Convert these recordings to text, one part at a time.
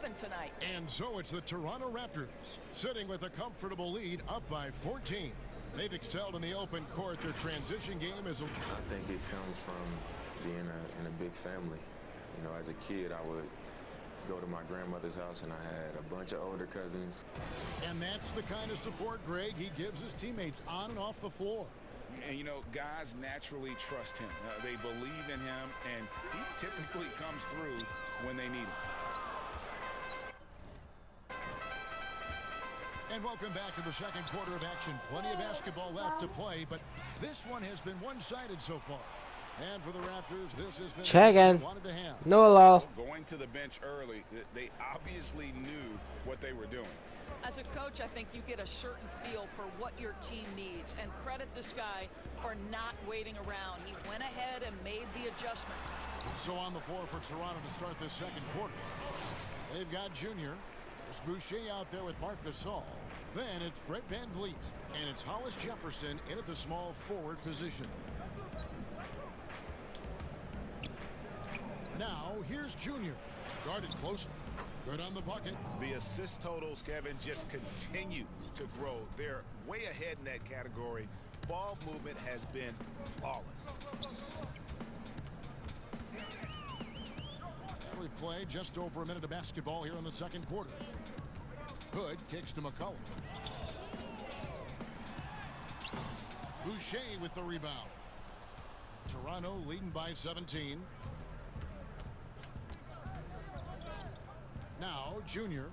open tonight. And so it's the Toronto Raptors sitting with a comfortable lead, up by 14. They've excelled in the open court. Their transition game is... I think it comes from being in a big family. You know, as a kid, I would go to my grandmother's house, and I had a bunch of older cousins. And that's the kind of support, Greg, he gives his teammates on and off the floor. And, you know, guys naturally trust him. They believe in him, and he typically comes through when they need him. And welcome back to the second quarter of action. Plenty of basketball left to play, but this one has been one-sided so far. And for the Raptors, this has been Check in. wanted to have. No allow. Going to the bench early, they obviously knew what they were doing. As a coach, I think you get a certain feel for what your team needs, and credit this guy for not waiting around. He went ahead and made the adjustment. So on the floor for Toronto to start this second quarter. They've got Junior. There's Boucher out there with Marc Gasol. Then it's Fred VanVleet, and it's Hollis Jefferson in at the small forward position. Now here's Junior, guarded closely. Good on the bucket. The assist totals, Kevin, just continue to grow. They're way ahead in that category. Ball movement has been flawless. We play just over a minute of basketball here in the second quarter. Hood kicks to McCollum. Boucher with the rebound. Toronto leading by 17. Now Junior,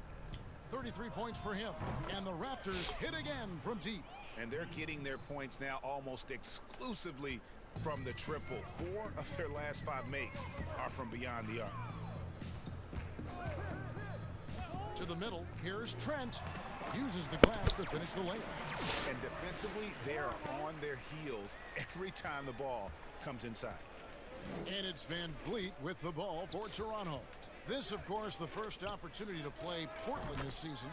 33 points for him, and the Raptors hit again from deep. And they're getting their points now almost exclusively from the triple. 4 of their last 5 makes are from beyond the arc. To the middle, here's Trent. Uses the glass to finish the layup. And defensively, they are on their heels every time the ball comes inside. And it's VanVleet with the ball for Toronto. This, of course, the first opportunity to play Portland this season.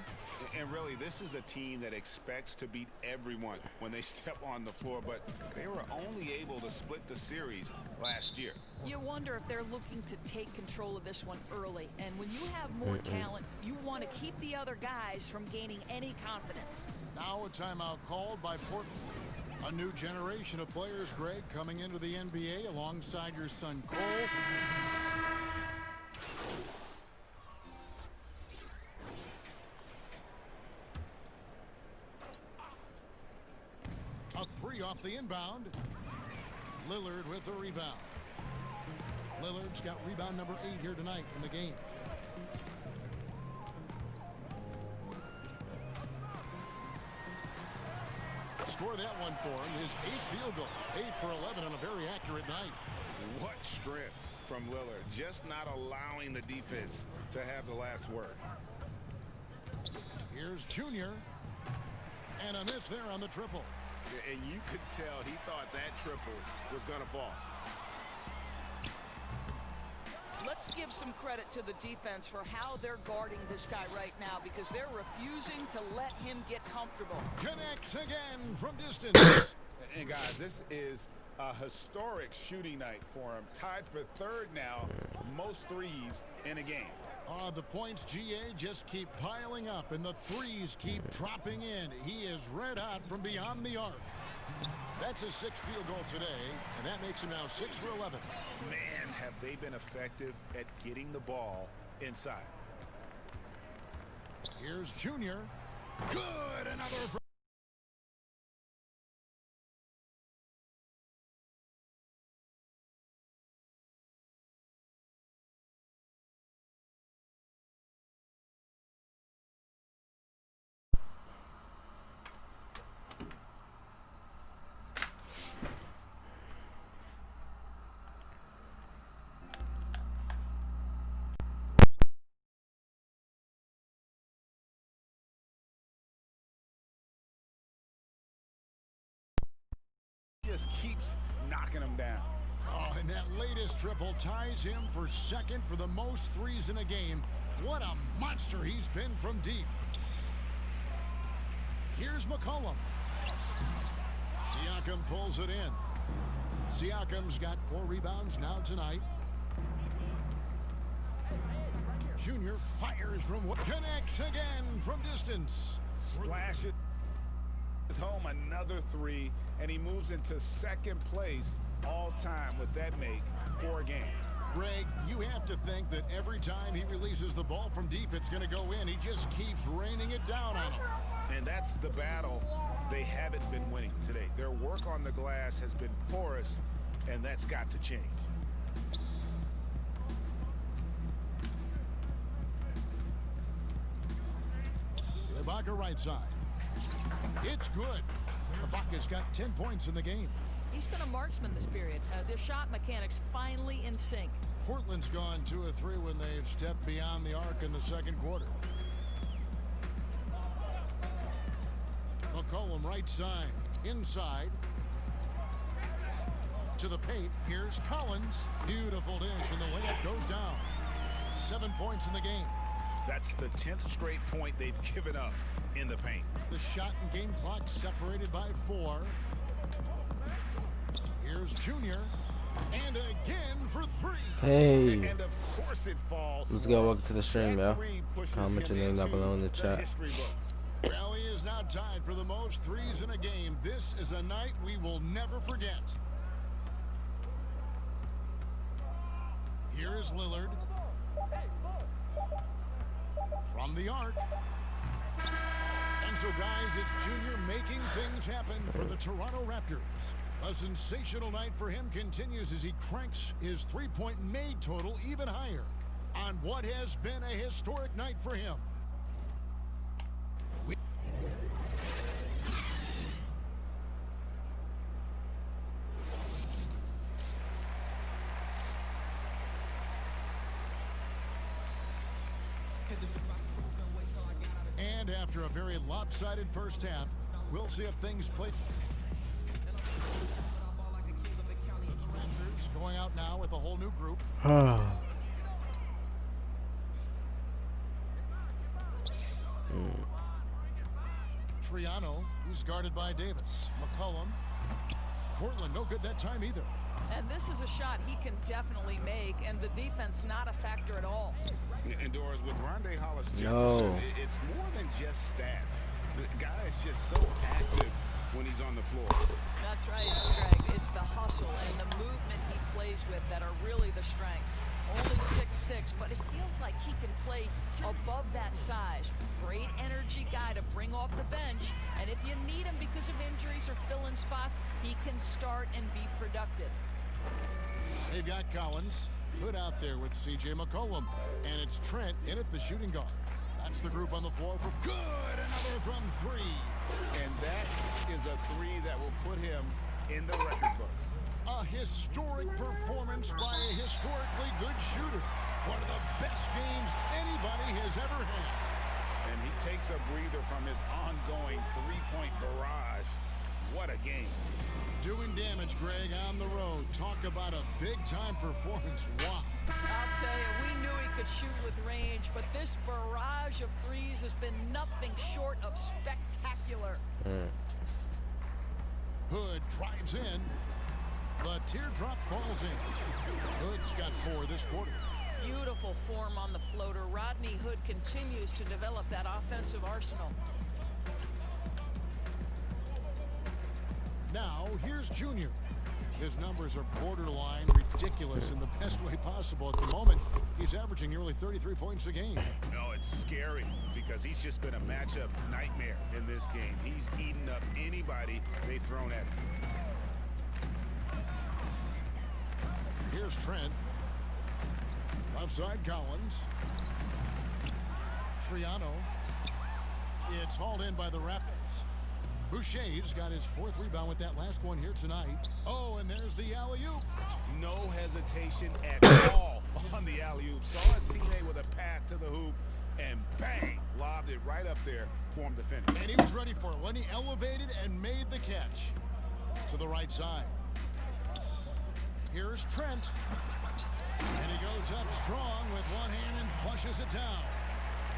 And really, this is a team that expects to beat everyone when they step on the floor, but they were only able to split the series last year. You wonder if they're looking to take control of this one early. And when you have more talent, you want to keep the other guys from gaining any confidence. Now a timeout called by Portland. A new generation of players, Greg, coming into the NBA alongside your son Cole. A three off the inbound. Lillard with the rebound. Lillard's got rebound number 8 here tonight in the game. Score that one for him. His 8th field goal. 8 for 11 on a very accurate night. What strength from Lillard. Just not allowing the defense to have the last word. Here's Junior. And a miss there on the triple. And you could tell he thought that triple was going to fall. Let's give some credit to the defense for how they're guarding this guy right now, because they're refusing to let him get comfortable. Connects again from distance. And guys, this is a historic shooting night for him. Tied for 3rd now, most threes in a game. The points, GA, just keep piling up, and the threes keep dropping in. He is red hot from beyond the arc. That's his 6th field goal today, and that makes him now 6 for 11. Man, have they been effective at getting the ball inside. Here's Junior. Good, another. Just keeps knocking them down. Oh, and that latest triple ties him for 2nd for the most threes in a game. What a monster he's been from deep. Here's McCollum. Siakam pulls it in. Siakam's got 4 rebounds now tonight. Junior fires from what connects again from distance. Splashes home another three, and he moves into second place all time with that make for a game. Greg, you have to think that every time he releases the ball from deep, it's going to go in. He just keeps raining it down on him. And that's the battle they haven't been winning today. Their work on the glass has been porous, and that's got to change. Ibaka right side. It's good. Ibaka's got 10 points in the game. He's been a marksman this period. Their shot mechanics finally in sync. Portland's gone 2 of 3 when they've stepped beyond the arc in the second quarter. McCollum right side. Inside. To the paint. Here's Collins. Beautiful dish, and the layup goes down. 7 points in the game. That's the 10th straight point they've given up in the paint. The shot and game clock separated by 4. Here's Junior. And again for 3. Hey. And of course it falls. Let's go. Welcome to the stream, yo. Comment your name down below in the chat. Well, he is now tied for the most threes in a game. This is a night we will never forget. Here is Lillard. From the arc. And so, guys, it's Junior making things happen for the Toronto Raptors. A sensational night for him continues as he cranks his three-point made total even higher on what has been a historic night for him. And after a very lopsided first half, we'll see if things play. Raptors going out now with a whole new group. Triano, he's guarded by Davis. McCollum. Portland, no good that time either. And this is a shot he can definitely make, and the defense not a factor at all. And Doris, with Rondé Hollis Jefferson, it's more than just stats. The guy is just so active when he's on the floor. That's right, Greg. It's the hustle and the movement he plays with that are really the strengths. Only 6'6", but it feels like he can play above that size. Great energy guy to bring off the bench, and if you need him because of injuries or fill-in spots, he can start and be productive. They've got Collins put out there with C.J. McCollum, and it's Trent in at the shooting guard. That's the group on the floor for good. Another from 3. And that is a 3 that will put him in the record books. A historic performance by a historically good shooter. One of the best games anybody has ever had. And he takes a breather from his ongoing three-point barrage. What a game. Doing damage, Greg, on the road. Talk about a big-time performance. Wow. I'll tell you, we knew he could shoot with range, but this barrage of threes has been nothing short of spectacular. Hood drives in. The teardrop falls in. Hood's got 4 this quarter. Beautiful form on the floater. Rodney Hood continues to develop that offensive arsenal. Now, here's Junior. His numbers are borderline ridiculous in the best way possible at the moment. He's averaging nearly 33 points a game. No, it's scary because he's just been a matchup nightmare in this game. He's eaten up anybody they've thrown at him. Here's Trent. Left side, Collins. Triano. It's hauled in by the Raptors. Boucher's got his 4th rebound with that last one here tonight. Oh, and there's the alley-oop. No hesitation at all on the alley-oop. Saw his teammate with a path to the hoop, and bang, lobbed it right up there for him to finish. And he was ready for it when he elevated and made the catch. To the right side. Here's Trent. And he goes up strong with one hand and flushes it down.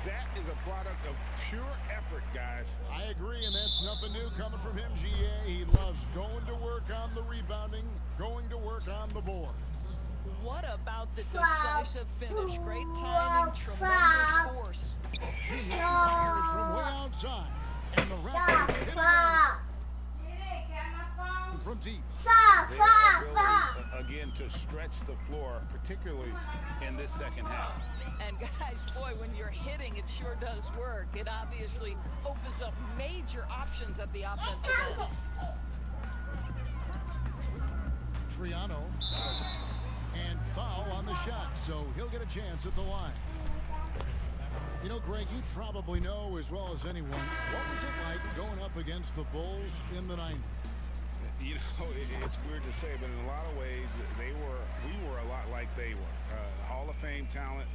That is a product of pure effort, guys. I agree, and that's nothing new coming from him, GA. He loves going to work on the rebounding, going to work on the board. What about the decisive finish? Great timing, tremendous force. Junior fires from way outside. And the Raptors hit again from deep. Their ability, again, to stretch the floor, particularly in this second half. And guys, boy, when you're hitting, it sure does work. It obviously opens up major options at the offensive end. Triano. And foul on the shot, so he'll get a chance at the line. You know, Greg, you probably know as well as anyone, what was it like going up against the Bulls in the 90s? You know, it's weird to say, but in a lot of ways, we were a lot like they were. Hall of Fame talent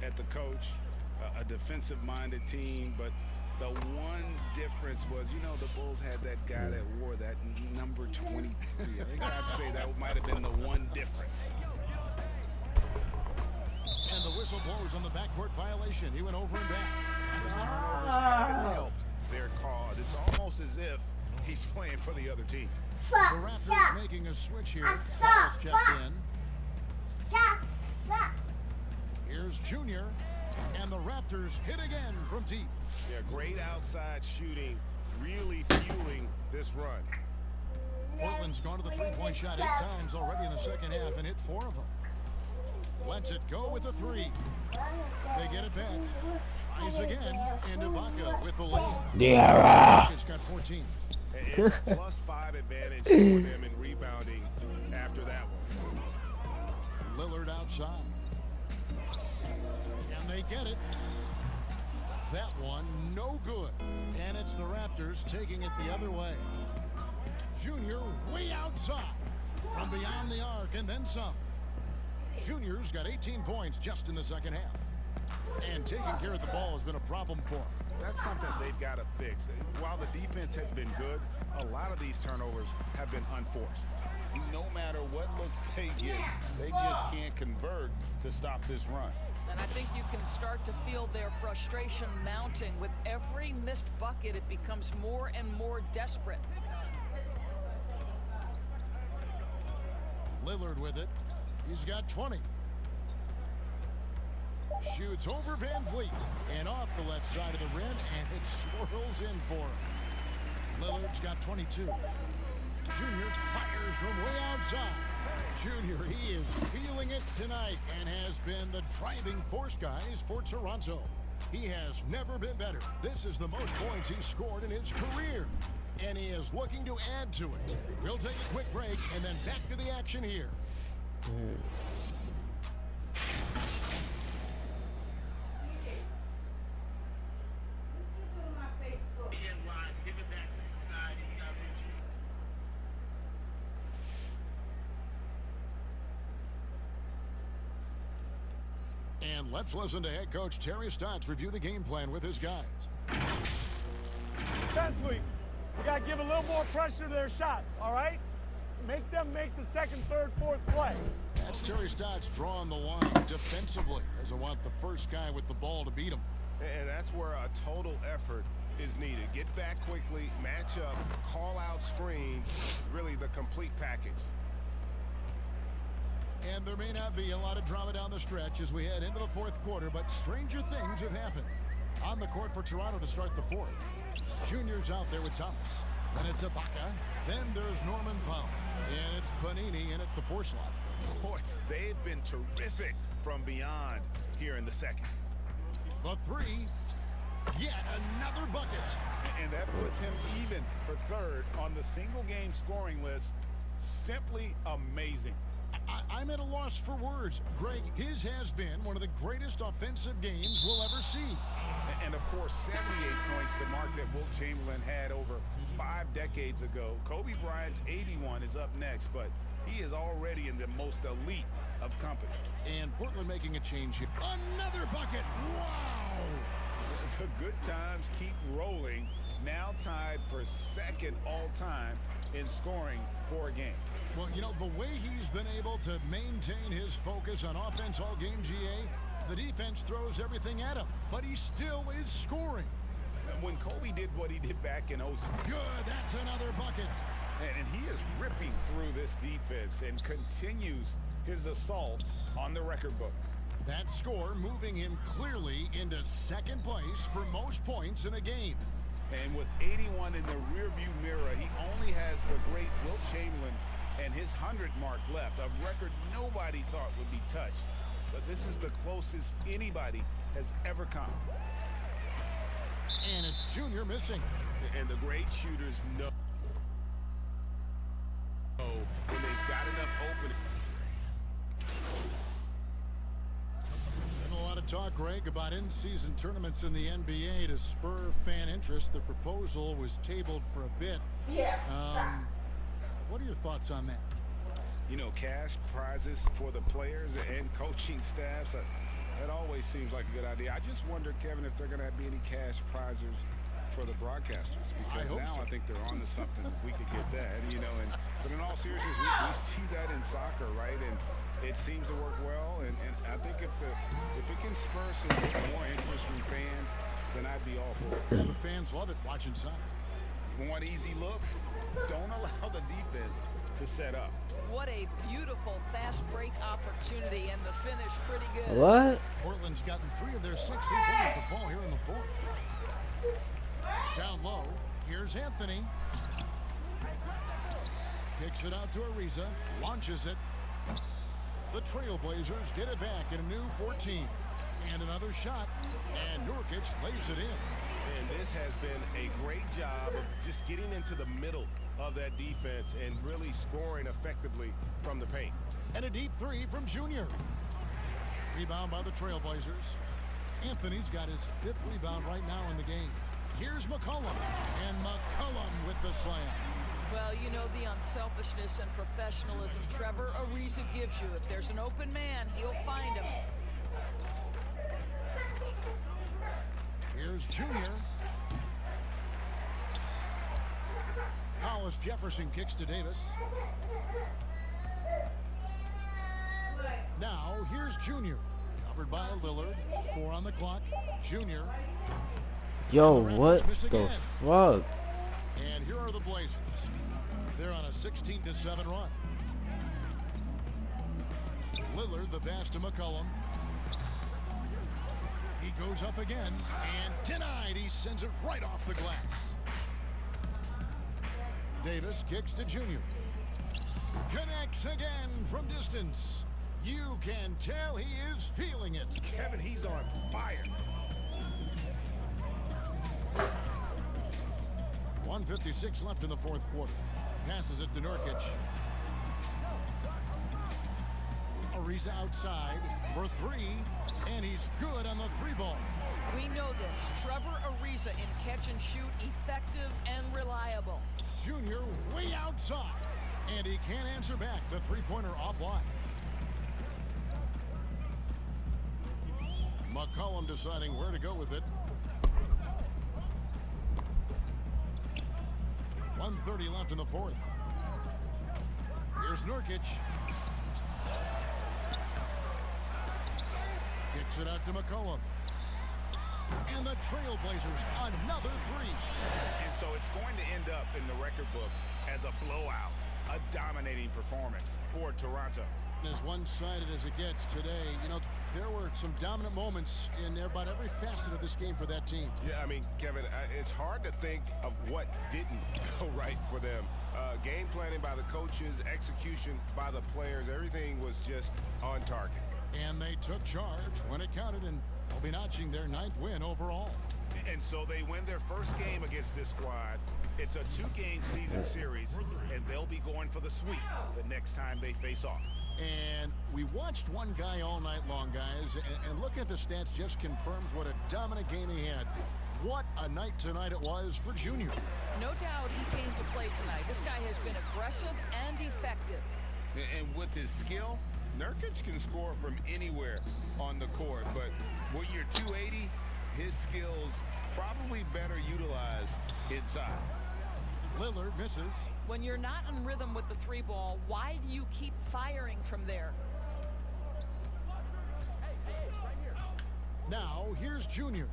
at the coach, a defensive-minded team, but the one difference was, you know, the Bulls had that guy that wore that number 23. I think I'd say that might have been the one difference. And the whistle blows on the backcourt violation. He went over and back. His turnovers haven't helped their cause. It's almost as if he's playing for the other team. The Raptors making a switch here. Fouls checked in. Here's Junior. And the Raptors hit again from deep. Yeah, great outside shooting, really fueling this run. Portland's gone to the three-point shot 8 times already in the second half and hit 4 of them. Lets it go with a 3. They get it back. Tries again. And Ibaka with the lead. Yeah. It's got 14. It's a +5 advantage for them in rebounding after that one. Lillard outside. And they get it. That one, no good. And it's the Raptors taking it the other way. Junior way outside. From beyond the arc and then some. Junior's got 18 points just in the second half. And taking care of the ball has been a problem for him. That's something they've got to fix. While the defense has been good, a lot of these turnovers have been unforced. No matter what looks they get, they just can't convert to stop this run. And I think you can start to feel their frustration mounting. With every missed bucket, it becomes more and more desperate. Lillard with it. He's got 20. Shoots over Van Vliet and off the left side of the rim, and it swirls in for him. Lillard's got 22. Junior fires from way outside. Junior, he is feeling it tonight and has been the driving force, guys, for Toronto. He has never been better. This is the most points he's scored in his career, and he is looking to add to it. We'll take a quick break and then back to the action here. And let's listen to head coach Terry Stotts review the game plan with his guys. Defensively, we got to give a little more pressure to their shots, all right? Make them make the second, third, fourth play. That's Terry Stotts drawing the line defensively. Doesn't want the first guy with the ball to beat him. And that's where a total effort is needed. Get back quickly, match up, call out screens, really the complete package. And there may not be a lot of drama down the stretch as we head into the fourth quarter, but stranger things have happened. On the court for Toronto to start the fourth. Junior's out there with Thomas. Then it's Ibaka. Then there's Norman Powell. And it's Panini in at the 4 slot. Boy, they've been terrific from beyond here in the second. The 3. Yet another bucket. And that puts him even for third on the single game scoring list. Simply amazing. I'm at a loss for words. Greg, his has been one of the greatest offensive games we'll ever see. And of course, 78 points, the mark that Wilt Chamberlain had over 5 decades ago. Kobe Bryant's 81 is up next, but he is already in the most elite of company. And Portland making a change here. Another bucket. Wow. The good times keep rolling. Now tied for second all-time in scoring for a game. Well, you know, the way he's been able to maintain his focus on offense all game, GA, the defense throws everything at him, but he still is scoring. when Kobe did what he did back in 06. Good, that's another bucket. And he is ripping through this defense and continues his assault on the record books. That score moving him clearly into second place for most points in a game. And with 81 in the rearview mirror, he only has the great Wilt Chamberlain and his 100 mark left, a record nobody thought would be touched. But this is the closest anybody has ever come. And it's Junior missing. And the great shooters know when they've got enough opening. Been a lot of talk, Greg, about in-season tournaments in the NBA to spur fan interest. The proposal was tabled for a bit. Yeah. What are your thoughts on that? You know, cash prizes for the players and coaching staffs. That always seems like a good idea. I just wonder, Kevin, if they're going to be any cash prizes for the broadcasters, because I think they're on to something. We could get that, you know. But in all seriousness, we see that in soccer, right? And it seems to work well. And I think if it can spur some more interest from fans, then I'd be all for it. Well, the fans love it watching soccer. You want easy looks? Don't allow the defense to set up. What a beautiful fast break opportunity, and the finish pretty good. What? Portland's gotten 3 of their 6 3-pointers to fall here in the fourth. Down low, here's Anthony. Kicks it out to Ariza, launches it. The Trailblazers get it back in a new 14. And another shot, and Nurkic lays it in. And this has been a great job of just getting into the middle of that defense and really scoring effectively from the paint. And a deep 3 from Junior. Rebound by the Trailblazers. Anthony's got his 5th rebound right now in the game. Here's McCollum, and McCollum with the slam. Well, you know the unselfishness and professionalism Trevor Ariza gives you. If there's an open man, he'll find him. Here's Junior. Hollis Jefferson kicks to Davis. Now here's Junior. Covered by Lillard. 4 on the clock. Junior. Yo, what the fuck? And here are the Blazers. They're on a 16-7 run. Lillard, the pass to McCollum. He goes up again and denied. He sends it right off the glass. Davis kicks to Junior. Connects again from distance. You can tell he is feeling it. Kevin, he's on fire. 1:56 left in the fourth quarter. Passes it to Nurkic. Ariza outside for 3, and he's good on the 3-ball. We know this. Trevor Ariza in catch and shoot, effective and reliable. Junior way outside, and he can't answer back. The 3-pointer offline. McCollum deciding where to go with it. 1:30 left in the fourth. Here's Nurkic. Kicks it out to McCollum. And the Trailblazers another 3. And so it's going to end up in the record books as a blowout, a dominating performance for Toronto. As one-sided as it gets today, you know, there were some dominant moments in about every facet of this game for that team. Yeah, I mean, Kevin, it's hard to think of what didn't go right for them. Game planning by the coaches, execution by the players, everything was just on target. And they took charge when it counted, and they'll be notching their 9th win overall. And so they win their first game against this squad. It's a 2-game season series, and they'll be going for the sweep the next time they face off. And we watched one guy all night long, guys, and looking at the stats just confirms what a dominant game he had. What a night tonight it was for Junior. No doubt he came to play tonight. This guy has been aggressive and effective. And with his skill, Nurkic can score from anywhere on the court, but when you're 280, his skills probably better utilized inside. Lillard misses. When you're not in rhythm with the 3-ball, why do you keep firing from there? Now here's Junior.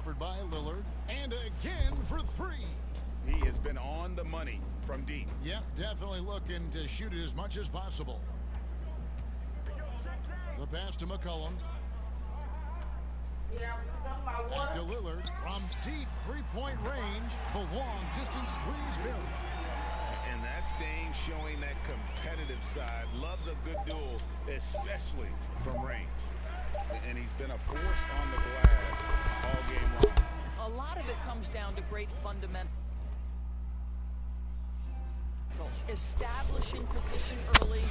Offered by Lillard. And again for three. He has been on the money from deep. Yep, definitely looking to shoot it as much as possible. The pass to McCollum. Back to Lillard from deep three-point range. The long distance threes barrier. And that's Dame showing that competitive side. Loves a good duel, especially from range. And he's been a force on the glass all game long. A lot of it comes down to great fundamentals. Establishing position early,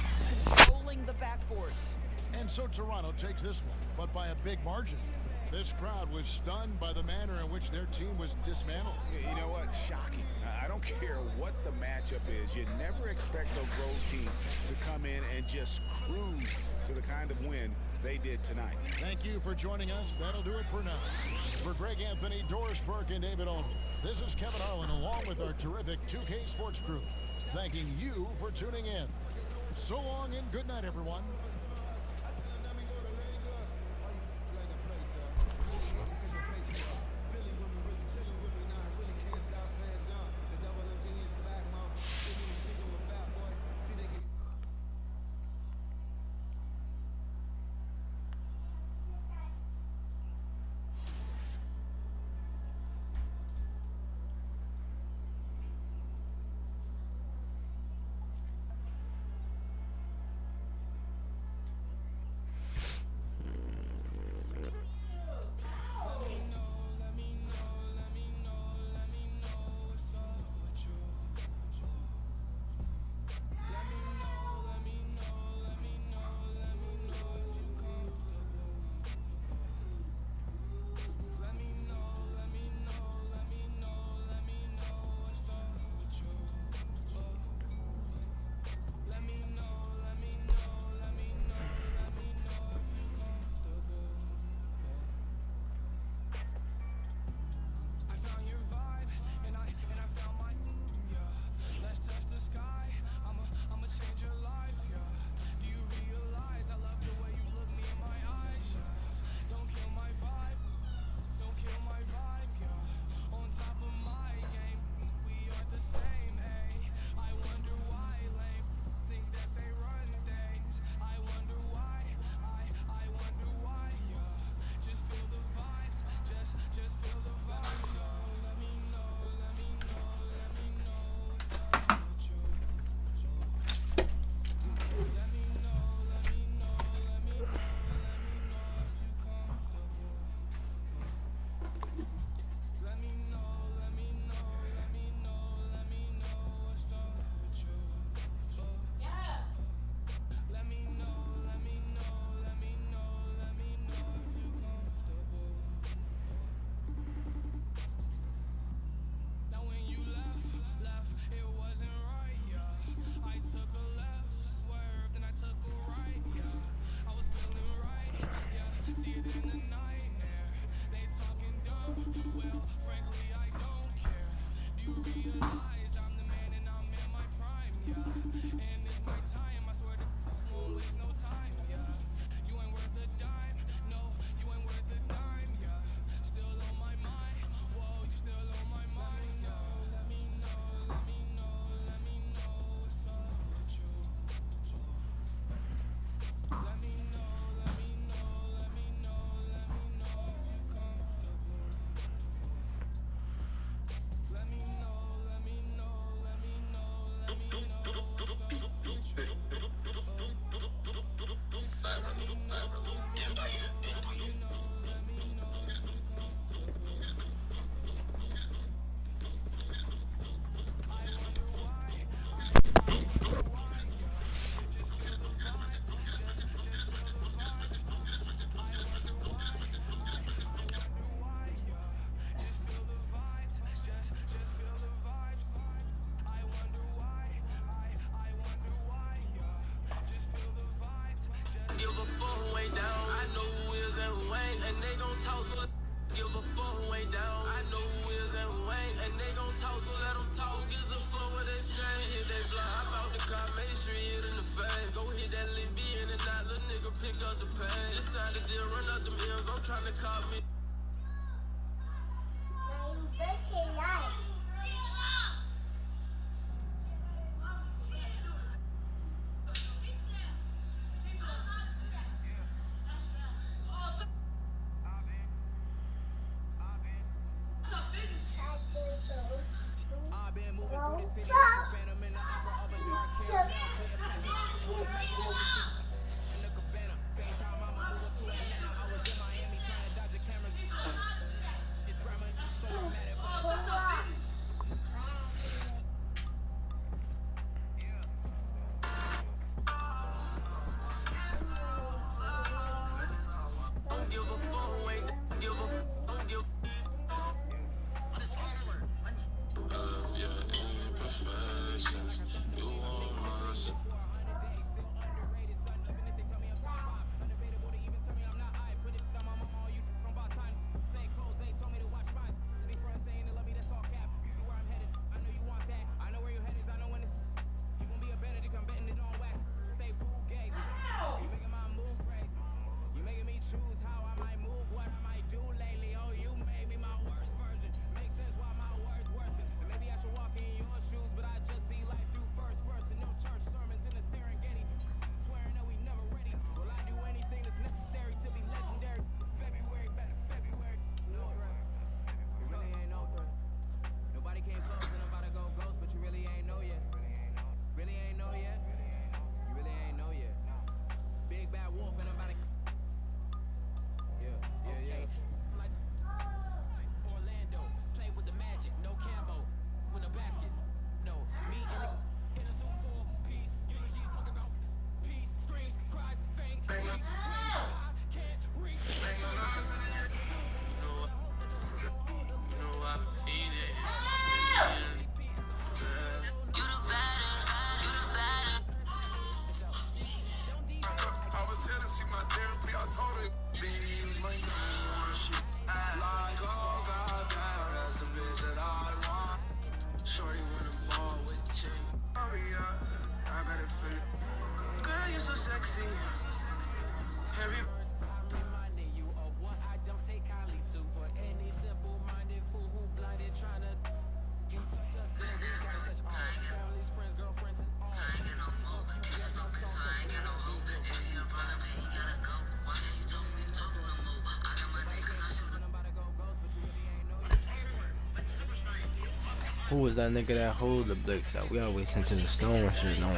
controlling the backboards. And so Toronto takes this one, but by a big margin. This crowd was stunned by the manner in which their team was dismantled. You know what? Shocking. I don't care what the matchup is. You never expect a road team to come in and just cruise to the kind of win they did tonight. Thank you for joining us. That'll do it for now. For Greg Anthony, Doris Burke, and David Olney, this is Kevin Harlan along with our terrific 2K Sports crew, thanking you for tuning in. So long and good night, everyone. Pick up the page. Just signed a deal, run up them M's. I'm trying to call me. Who was that nigga that hold the Blix out? We always sent in the stone shit. No,